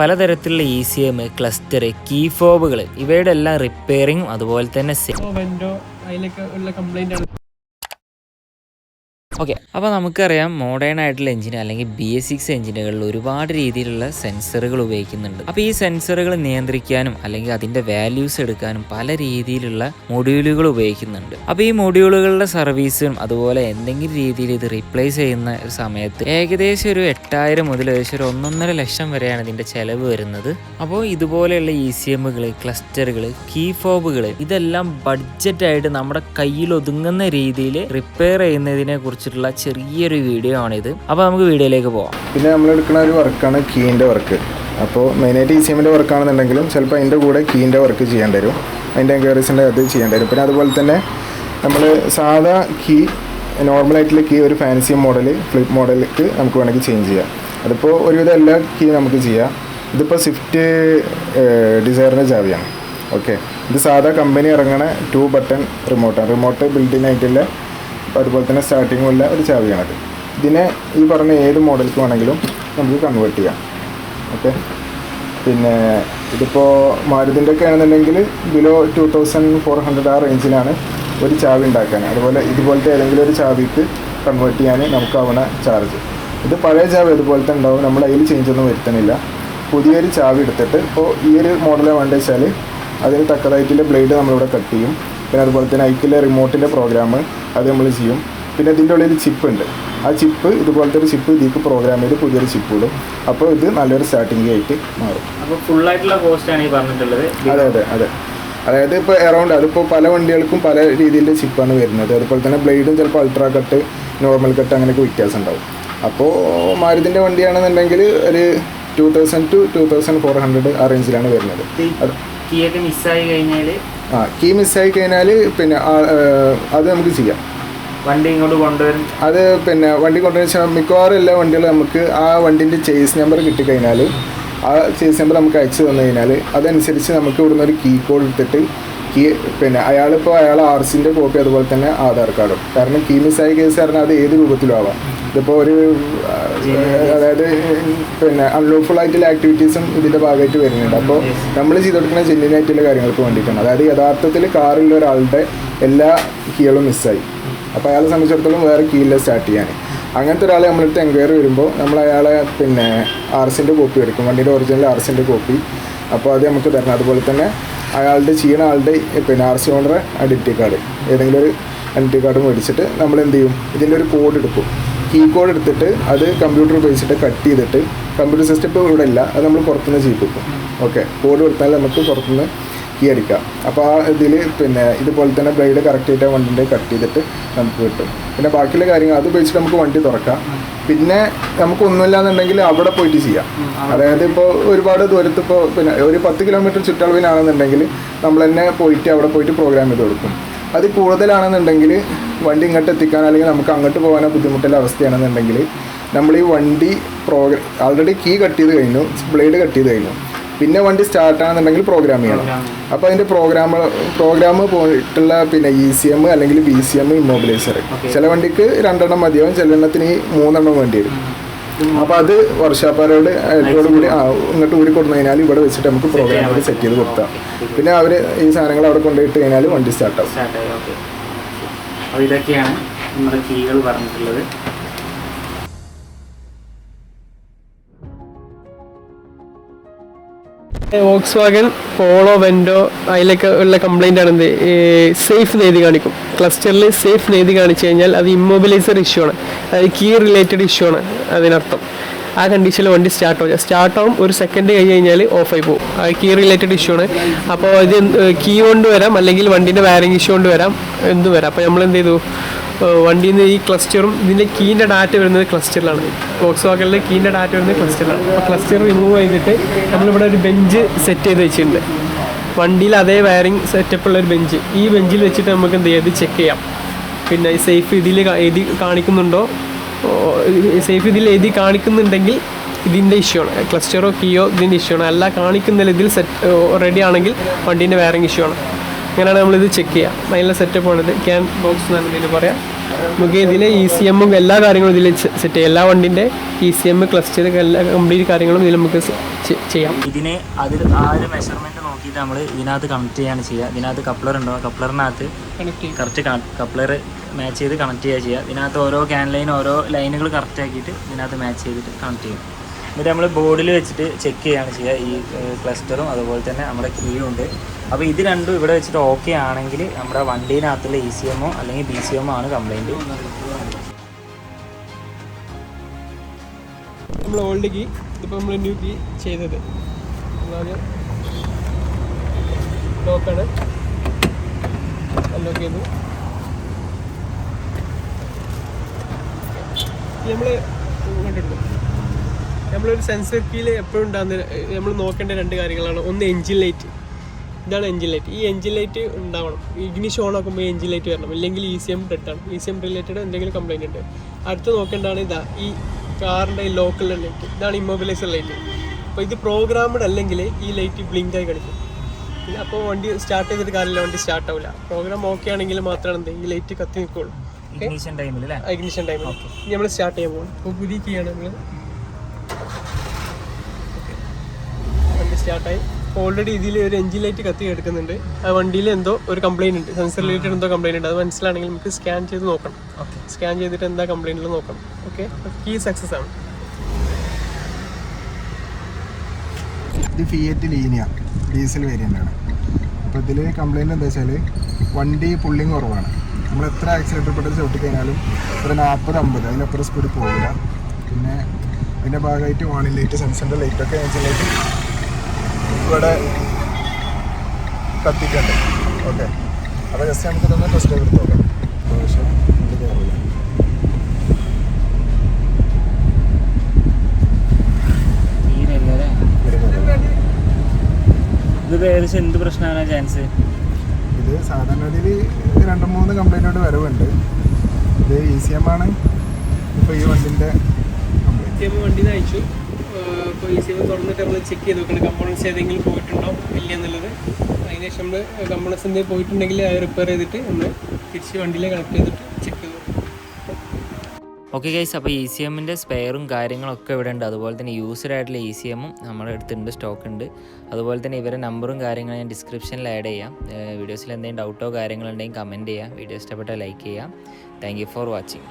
പലതരത്തിലുള്ള ECM, cluster, key ഫോബുകൾ ഇവയുടെ എല്ലാം റിപ്പയറിങ്ങും അതുപോലെ തന്നെ ഓക്കെ. അപ്പോൾ നമുക്കറിയാം മോഡേൺ ആയിട്ടുള്ള എഞ്ചിൻ അല്ലെങ്കിൽ BS6 എഞ്ചിനുകളിൽ ഒരുപാട് രീതിയിലുള്ള സെൻസറുകൾ ഉപയോഗിക്കുന്നുണ്ട്. അപ്പോൾ ഈ സെൻസറുകൾ നിയന്ത്രിക്കാനും അല്ലെങ്കിൽ അതിൻ്റെ വാല്യൂസ് എടുക്കാനും പല രീതിയിലുള്ള മൊഡ്യൂളുകൾ ഉപയോഗിക്കുന്നുണ്ട്. അപ്പോൾ ഈ മൊഡ്യൂളുകളുടെ സർവീസും അതുപോലെ എന്തെങ്കിലും രീതിയിൽ ഇത് റീപ്ലേസ് ചെയ്യുന്ന ഒരു സമയത്ത് ഏകദേശം ഒരു 8,000 മുതൽ ഏകദേശം ഒരു 1.5 ലക്ഷം വരെയാണ് ഇതിൻ്റെ ചിലവ് വരുന്നത്. അപ്പോൾ ഇതുപോലെയുള്ള ECMകൾ, ക്ലസ്റ്ററുകൾ, കീ ഫോബുകൾ ഇതെല്ലാം ബഡ്ജറ്റായിട്ട് നമ്മുടെ കയ്യിൽ ഒതുങ്ങുന്ന രീതിയിൽ റിപ്പയർ ചെയ്യുന്നതിനെ കുറിച്ച് ചെറിയൊരു വീഡിയോ ആണിത്. അപ്പോൾ നമുക്ക് വീഡിയോയിലേക്ക് പോകാം. പിന്നെ നമ്മൾ എടുക്കുന്ന ഒരു വർക്കാണ് കീൻ്റെ വർക്ക്. അപ്പോൾ മെയിനായിട്ട് ECMൻ്റെ വർക്കാണെന്നുണ്ടെങ്കിലും ചിലപ്പോൾ അതിൻ്റെ കൂടെ കീൻ്റെ വർക്ക് ചെയ്യേണ്ടി വരും, അതിൻ്റെ എൻക്വയറീസിൻ്റെ അത് ചെയ്യേണ്ടി വരും. പിന്നെ അതുപോലെ തന്നെ നമ്മൾ സാധാ കീ, നോർമലായിട്ടുള്ള കീ ഒരു ഫാൻസി മോഡൽ, ഫ്ലിപ്പ് മോഡലിലേക്ക് നമുക്ക് വേണമെങ്കിൽ ചേഞ്ച് ചെയ്യാം. അതിപ്പോൾ ഒരുവിധം എല്ലാ കീ നമുക്ക് ചെയ്യാം. ഇതിപ്പോൾ സ്വിഫ്റ്റ് ഡിസയറിൻ്റെ ചാവിയാണ്. ഓക്കെ, ഇത് സാധാ കമ്പനി ഇറങ്ങണ 2 ബട്ടൺ റിമോട്ടാണ്. റിമോട്ട് ബിൽഡിൻ ആയിട്ടുള്ള അതുപോലെ തന്നെ സ്റ്റാർട്ടിങ്ങും ഉള്ള ഒരു ചാവിയാണത്. ഇതിനെ ഈ പറഞ്ഞ ഏത് മോഡലിലേക്ക് വേണമെങ്കിലും നമുക്ക് കൺവേർട്ട് ചെയ്യാം. ഓക്കെ, പിന്നെ ഇതിപ്പോൾ മാരുതിൻ്റെ ഒക്കെ ആണെന്നുണ്ടെങ്കിൽ ബിലോ 2400 ആ റേഞ്ചിലാണ് ഒരു ചാവി ഉണ്ടാക്കാൻ. അതുപോലെ ഇതുപോലത്തെ ഏതെങ്കിലും ഒരു ചാവിക്ക് കൺവേർട്ട് ചെയ്യാൻ നമുക്കാവണ ചാർജ്. ഇത് പഴയ ചാവി അതുപോലത്തെ ഉണ്ടാവും, നമ്മൾ അതിൽ ചേഞ്ച് ഒന്നും വരുത്തണില്ല. പുതിയൊരു ചാവി എടുത്തിട്ട് ഇപ്പോൾ ഈ ഒരു മോഡലാണ് വേണ്ടത് വെച്ചാൽ അതിന് തക്കതായിട്ടുള്ള ബ്ലേഡ് നമ്മളിവിടെ കട്ട് ചെയ്യും. പിന്നെ അതുപോലെ തന്നെ ഐക്കിലെ റിമോട്ടിൻ്റെ പ്രോഗ്രാം അത് നമ്മൾ ചെയ്യും. പിന്നെ ഇതിൻ്റെ ഉള്ളിൽ ചിപ്പ് ഉണ്ട്, ആ ചിപ്പ് ഇതുപോലത്തെ ഒരു ചിപ്പ് ഇതിലേക്ക് പ്രോഗ്രാം ചെയ്ത് പുതിയൊരു ചിപ്പ് ഇടും. അപ്പോൾ ഇത് നല്ലൊരു സ്റ്റാർട്ടിംഗ് ആയിട്ട് മാറും. അപ്പോൾ ഫുള്ളായിട്ടുള്ള കോസ്റ്റാണ് ഈ പറഞ്ഞിട്ടുള്ളത്. അതെ. അതായത് ഇപ്പോൾ എറൗണ്ട് അതിപ്പോൾ പല വണ്ടികൾക്കും പല രീതിയിലുള്ള ചിപ്പാണ് വരുന്നത്. അതുപോലെ തന്നെ ബ്ലേഡും ചിലപ്പോൾ അൾട്രാ കട്ട്, നോർമൽ കട്ട് അങ്ങനെയൊക്കെ വ്യത്യാസം ഉണ്ടാവും. അപ്പോൾ മാരുതിൻ്റെ വണ്ടിയാണെന്നുണ്ടെങ്കിൽ ഒരു 2000 to 2400 ആ റേഞ്ചിലാണ് വരുന്നത്. കീയൊക്കെ മിസ്സായി കഴിഞ്ഞാൽ കീ മിസ്സായി കഴിഞ്ഞാൽ പിന്നെ അത് നമുക്ക് ചെയ്യാം. വണ്ടി ഇങ്ങോട്ട് കൊണ്ടുവരും. അത് പിന്നെ വണ്ടി കൊണ്ടുവരുന്ന വെച്ചാൽ മിക്കവാറും എല്ലാ വണ്ടികളും നമുക്ക് ആ വണ്ടിൻ്റെ ചേസ് നമ്പർ കിട്ടിക്കഴിഞ്ഞാൽ ആ ചേസ് നമ്പർ നമുക്ക് അയച്ചു തന്നു കഴിഞ്ഞാൽ അതനുസരിച്ച് നമുക്ക് ഇവിടുന്ന് ഒരു കീ കോഡ് എടുത്തിട്ട് കീ പിന്നെ അയാൾ RCൻ്റെ കോപ്പി അതുപോലെ തന്നെ ആധാർ കാർഡും. കാരണം കീ മിസ്സായ കേസ് പറഞ്ഞാൽ അത് ഏത് രൂപത്തിലും ആവാം. ഇതിപ്പോൾ ഒരു അതായത് പിന്നെ അൺലോഫുൾ ആയിട്ടുള്ള ആക്ടിവിറ്റീസും ഇതിൻ്റെ ഭാഗമായിട്ട് വരുന്നുണ്ട്. അപ്പോൾ നമ്മൾ ചെയ്ത് കൊടുക്കുന്ന ജെന്യൂൻ ആയിട്ടുള്ള കാര്യങ്ങൾക്ക് വേണ്ടിയിട്ടാണ്. അതായത് യഥാർത്ഥത്തിൽ കാറിലുള്ള ഒരാളുടെ എല്ലാ കീകളും മിസ്സായി, അപ്പോൾ അയാളെ സംബന്ധിച്ചിടത്തോളം വേറെ കീയില്ല സ്റ്റാർട്ട് ചെയ്യാൻ. അങ്ങനത്തെ ഒരാളെ നമ്മളടുത്ത് എൻക്വയറി വരുമ്പോൾ നമ്മൾ അയാളെ പിന്നെ RCൻ്റെ കോപ്പി എടുക്കും, വണ്ടിയുടെ ഒറിജിനൽ RCൻ്റെ കോപ്പി. അപ്പോൾ അത് നമുക്ക് തരണം. അതുപോലെ തന്നെ അയാളുടെ ചെയ്യുന്ന ആളുടെ പിന്നെ RC ഓണറെ ഐഡൻറ്റിറ്റി കാർഡ്, ഏതെങ്കിലും ഒരു ഐഡൻറ്റിറ്റി കാർഡ് മേടിച്ചിട്ട് നമ്മൾ എന്ത് ചെയ്യും, ഇതിൻ്റെ ഒരു കോഡ് എടുക്കും. കീ കോഡ് എടുത്തിട്ട് അത് കമ്പ്യൂട്ടർ ഉപയോഗിച്ചിട്ട് കട്ട് ചെയ്തിട്ട്, കമ്പ്യൂട്ടർ സിസ്റ്റം ഇപ്പോൾ ഇവിടെ ഇല്ല, അത് നമ്മൾ പുറത്തുനിന്ന് ചെയ്യിപ്പിക്കും. ഓക്കെ, കോഡ് കൊടുത്താൽ നമുക്ക് പുറത്തുനിന്ന് കീ അടിക്കാം. അപ്പോൾ ആ ഇതിൽ പിന്നെ ഇതുപോലെ തന്നെ ബ്ലേഡ് കറക്റ്റ് ആയിട്ട് വണ്ടിൻ്റെ കട്ട് ചെയ്തിട്ട് നമുക്ക് കിട്ടും. പിന്നെ ബാക്കിയുള്ള കാര്യങ്ങൾ അത് ഉപയോഗിച്ചിട്ട് നമുക്ക് വണ്ടി തുറക്കാം. പിന്നെ നമുക്കൊന്നുമില്ല എന്നുണ്ടെങ്കിൽ അവിടെ പോയിട്ട് ചെയ്യാം. അതായത് ഇപ്പോൾ ഒരുപാട് ദൂരത്ത് ഇപ്പോൾ പിന്നെ ഒരു 10 കിലോമീറ്റർ ചുറ്റളവിനാണെന്നുണ്ടെങ്കിൽ നമ്മൾ തന്നെ പോയിട്ട് അവിടെ പോയിട്ട് പ്രോഗ്രാം ചെയ്ത് കൊടുക്കും. അത് കൂടുതലാണെന്നുണ്ടെങ്കിൽ വണ്ടി ഇങ്ങോട്ട് എത്തിക്കാൻ അല്ലെങ്കിൽ നമുക്ക് അങ്ങോട്ട് പോകാനോ ബുദ്ധിമുട്ടുള്ള അവസ്ഥയാണെന്നുണ്ടെങ്കിൽ നമ്മൾ ഈ വണ്ടി ആൾറെഡി കീ കട്ട് ചെയ്ത് കഴിഞ്ഞു, ബ്ലേഡ് കട്ട് ചെയ്ത് കഴിഞ്ഞു, പിന്നെ വണ്ടി സ്റ്റാർട്ടാണെന്നുണ്ടെങ്കിൽ പ്രോഗ്രാം ചെയ്യണം. അപ്പോൾ അതിൻ്റെ പ്രോഗ്രാം പോയിട്ടുള്ള പിന്നെ ECM അല്ലെങ്കിൽ BCM ഇമ്മൊബിലൈസർ. ചില വണ്ടിക്ക് 2 എണ്ണം മതിയാവും, ചില എണ്ണത്തിന് 3 എണ്ണം വേണ്ടി വരും. അപ്പോൾ അത് വർഷാപ്പാരോട് കൂടി ഇങ്ങോട്ട് ഊരി കൊടുത്തു കഴിഞ്ഞാൽ ഇവിടെ വെച്ചിട്ട് നമുക്ക് പ്രോഗ്രാം സെറ്റ് ചെയ്ത് കൊടുത്താം. പിന്നെ അവർ ഈ സാധനങ്ങൾ അവിടെ കൊണ്ടുപോയിട്ട് കഴിഞ്ഞാൽ വണ്ടി സ്റ്റാർട്ടാവും. അപ്പോൾ ഇതൊക്കെയാണ് നമ്മുടെ കീകൾ പറഞ്ഞിട്ടുള്ളത്. വോക്സ്വാഗൻ പോളോ വെൻഡോ അതിലൊക്കെ ഉള്ള കംപ്ലൈൻ്റ് ആണ് സേഫ് നെയ്തി കാണിക്കും. ക്ലസ്റ്ററിൽ സേഫ് നെയ്തി കാണിച്ചു കഴിഞ്ഞാൽ അത് ഇമ്മൊബിലൈസർ ഇഷ്യൂ ആണ്, അതായത് കീ റിലേറ്റഡ് ഇഷ്യൂ ആണ് അതിനർത്ഥം. ആ കണ്ടീഷനിൽ വണ്ടി സ്റ്റാർട്ടാവും, ഒരു സെക്കൻഡ് കഴിഞ്ഞ് കഴിഞ്ഞാൽ ഓഫായി പോകും. അത് കീ റിലേറ്റഡ് ഇഷ്യൂ ആണ്. അപ്പോൾ ഇത് കീ കൊണ്ട് വരാം, അല്ലെങ്കിൽ വണ്ടീൻ്റെ വയറിംഗ് ഇഷ്യൂ കൊണ്ട് വരാം, എന്തും വരാം. അപ്പോൾ നമ്മൾ എന്ത് ചെയ്തു, വണ്ടിയിൽ നിന്ന് ഈ ക്ലസ്റ്ററും ഇതിൻ്റെ കീൻ്റെ ഡാറ്റ വരുന്നത് ക്ലസ്റ്ററിലാണ്. വോക്സ്വാഗനിൽ കീൻ്റെ ഡാറ്റ വരുന്നത് ക്ലസ്റ്ററിലാണ്. അപ്പോൾ ക്ലസ്റ്റർ റിമൂവ് ചെയ്തിട്ട് നമ്മളിവിടെ ഒരു ബെഞ്ച് സെറ്റ് ചെയ്ത് വെച്ചിട്ടുണ്ട്. വണ്ടിയിൽ അതേ വയറിംഗ് സെറ്റപ്പുള്ള ഒരു ബെഞ്ച്, ഈ ബെഞ്ചിൽ വെച്ചിട്ട് നമുക്ക് എന്ത് ചെയ്യാം, ഇത് ചെക്ക് ചെയ്യാം. പിന്നെ സേഫ് ഇതിൽ എഴുതി കാണിക്കുന്നുണ്ടോ, സേഫ് ഇതിൽ എഴുതി കാണിക്കുന്നുണ്ടെങ്കിൽ ഇതിൻ്റെ ഇഷ്യൂ ആണ്, ക്ലസ്റ്ററോ കീയോ ഇതിൻ്റെ ഇഷ്യൂ ആണ്. അല്ല കാണിക്കുന്നില്ല ഇതിൽ റെഡി ആണെങ്കിൽ വണ്ടീൻ്റെ വയറിംഗ് ഇഷ്യൂ ആണ്. അങ്ങനെയാണ് നമ്മളിത് ചെക്ക് ചെയ്യുക. അതിനുള്ള സെറ്റപ്പാണിത്. ക്യാൻ ബോക്സ് എന്നാണ് ഇതിൽ പറയാം. നമുക്ക് ഇതിലെ ECM എല്ലാ കാര്യങ്ങളും ഇതിൽ സെറ്റ് ചെയ്യാം. എല്ലാ വണ്ടിൻ്റെ ECM ക്ലസ്റ്റർ എല്ലാ കംപ്ലീറ്റ് കാര്യങ്ങളും ഇതിൽ നമുക്ക് ചെയ്യാം. ഇതിന് അതിൽ ആ ഒരു മെഷർമെൻറ്റ് നോക്കിയിട്ട് നമ്മൾ ഇതിനകത്ത് കണക്ട് ചെയ്യാണ് ചെയ്യുക. ഇതിനകത്ത് കപ്ലർ ഉണ്ടാവും, കപ്ലറിനകത്ത് കറക്റ്റ് കപ്ലർ മാച്ച് ചെയ്ത് കണക്ട് ചെയ്യുക. ഇതിനകത്ത് ഓരോ ക്യാൻ ലൈൻ ഓരോ ലൈനുകൾ കറക്റ്റ് ആക്കിയിട്ട് ഇതിനകത്ത് മാച്ച് ചെയ്തിട്ട് കണക്ട് ചെയ്യും. എന്നിട്ട് നമ്മൾ ബോർഡിൽ വെച്ചിട്ട് ചെക്ക് ചെയ്യുകയാണ് ചെയ്യുക. ഈ ക്ലസ്റ്ററും അതുപോലെ തന്നെ നമ്മുടെ കീയും ഉണ്ട്. അപ്പോൾ ഇത് രണ്ടും ഇവിടെ വെച്ചിട്ട് ഓക്കെ ആണെങ്കിൽ നമ്മുടെ വണ്ടീനകത്തുള്ള ECM അല്ലെങ്കിൽ BCM ആണ് കംപ്ലൈൻറ്റ്. നമ്മൾ ഓൾഡ് കീ ഇതിപ്പോൾ നമ്മൾ ന്യൂ കീ ചെയ്തത് ലോക്കാണ്. അൺലോക്ക് ചെയ്തു. നമ്മൾ കണ്ടിട്ടുണ്ട്, നമ്മളൊരു സെൻസർ കീയിൽ എപ്പോഴും ഉണ്ടാകുന്ന നമ്മൾ നോക്കേണ്ട 2 കാര്യങ്ങളാണ്. ഒന്ന് എൻജിൻ ലൈറ്റ്. ഇതാണ് എൻജിൻ ലൈറ്റ്. ഈ എൻജിൻ ലൈറ്റ് ഉണ്ടാവണം. ഇഗ്നിഷൻ ഓൺ ആക്കുമ്പോൾ എൻജിൻ ലൈറ്റ് വരണം, ഇല്ലെങ്കിൽ ECM ഡെഡാണ്. ECM റിലേറ്റഡ് എന്തെങ്കിലും കംപ്ലൈൻറ്റ് ഉണ്ട്. അടുത്ത് നോക്കേണ്ടതാണ് ഇതാ ഈ കാറിൻ്റെ ഈ ലോക്കൽ ലൈറ്റ്. ഇതാണ് ഇമ്മൊബിലൈസർ ലൈറ്റ്. അപ്പോൾ ഇത് പ്രോഗ്രാമഡ് അല്ലെങ്കിൽ ഈ ലൈറ്റ് ബ്ലിങ്ക് ആയി കളിക്കും. അപ്പോൾ വണ്ടി സ്റ്റാർട്ട് ചെയ്തിട്ട് കാര്യമില്ല, വണ്ടി സ്റ്റാർട്ട് ആവില്ല. പ്രോഗ്രാം ഓക്കെ ആണെങ്കിൽ മാത്രമാണ് എന്ത് ഈ ലൈറ്റ് കത്തി നിൽക്കുള്ളൂ. ഇഗ്നിഷൻ ടൈമിൽ ഇനി നമ്മൾ സ്റ്റാർട്ട് ചെയ്യാൻ പോകും. അപ്പോൾ പുതിയ കീയാണ് നമ്മൾ വണ്ടി സ്റ്റാർട്ടായി. ഓൾറെഡി ഇതിൽ ഒരു എൻജിൻ ലൈറ്റ് കത്തി എടുക്കുന്നുണ്ട്. ആ വണ്ടിയിൽ എന്തോ ഒരു കംപ്ലൈൻറ്റ് ഉണ്ട്, സെൻസർ റിലേറ്റഡ് എന്തോ കംപ്ലൈൻറ്റ് ഉണ്ട്. അത് മനസ്സിലാണെങ്കിൽ നമുക്ക് സ്കാൻ ചെയ്ത് നോക്കണം. സ്കാൻ ചെയ്തിട്ട് എന്താ കംപ്ലൈൻറ്റിൽ നോക്കണം. ഓക്കെ, കീ സക്സസ് ആണ്. ഇത് ഫിയറ്റ് ലീനിയ ഡീസൽ വേരിയൻ്റാണ്. അപ്പോൾ ഇതിൽ കംപ്ലൈൻറ്റ് എന്താ വെച്ചാൽ വണ്ടി പുള്ളിങ് കുറവാണ്. നമ്മൾ എത്ര ആക്സിലേറ്റർ പെട്ടെന്ന് ചവിട്ടിക്കഴിഞ്ഞാലും ഒരു 40-50 അതിനപ്പുറം സ്പീഡ് പോകില്ല. പിന്നെ അതിൻ്റെ ഭാഗമായിട്ട് വാണിംഗ് ലൈറ്റ്, സെൻസറിൻ്റെ ലൈറ്റൊക്കെ എൻജിൻ ലൈറ്റ് ഇവിടെ കത്തിയിട്ടുണ്ട്. ഓക്കെ, അപ്പോൾ ജസ്റ്റ് നമുക്ക് തന്നെ ടെസ്റ്റ് ചെയ്ത് നോക്കാം. പക്ഷേ ഇത് കയറില്ല. ഇത് ഏകദേശം എന്ത് പ്രശ്നമാണ് ചാൻസ്? ഇത് സാധാരണ രീതിയിൽ 2-3 കംപ്ലൈൻറ്റോട് വരവുണ്ട്. ഇത് ECM ആണ് ഇപ്പോൾ ഈ വണ്ടിൻ്റെ ECM വണ്ടി അയച്ചു. ഇപ്പോൾ ECM തുറന്നിട്ട് നമ്മൾ ചെക്ക് ചെയ്ത് നോക്കണം കമ്പോണൻസ് ഏതെങ്കിലും പോയിട്ടുണ്ടോ ഇല്ല എന്നുള്ളത്. അതിനുശേഷം നമ്മൾ കമ്പോണൻസ് എന്തെങ്കിലും പോയിട്ടുണ്ടെങ്കിൽ അത് റിപ്പയർ ചെയ്തിട്ട് നമ്മൾ തിരിച്ച് വണ്ടിയിൽ കണക്ട് ചെയ്തിട്ട് ചെക്ക് ചെയ്തു. ഓക്കെ ഗൈസ്, അപ്പോൾ ECMൻ്റെ സ്പെയറും കാര്യങ്ങളൊക്കെ ഇവിടെ ഉണ്ട്. അതുപോലെ തന്നെ യൂസ്ഡ് ആയിട്ടുള്ള ECM നമ്മുടെ അടുത്തുണ്ട്, സ്റ്റോക്ക് ഉണ്ട്. അതുപോലെ തന്നെ ഇവരെ നമ്പറും കാര്യങ്ങളും ഞാൻ ഡിസ്ക്രിപ്ഷനിൽ ആഡ് ചെയ്യാം. വീഡിയോസിൽ എന്തെങ്കിലും ഡൗട്ടോ കാര്യങ്ങളുണ്ടെങ്കിൽ കമൻറ്റ് ചെയ്യാം. വീഡിയോ ഇഷ്ടപ്പെട്ടാൽ ലൈക്ക് ചെയ്യാം. Thank you for watching.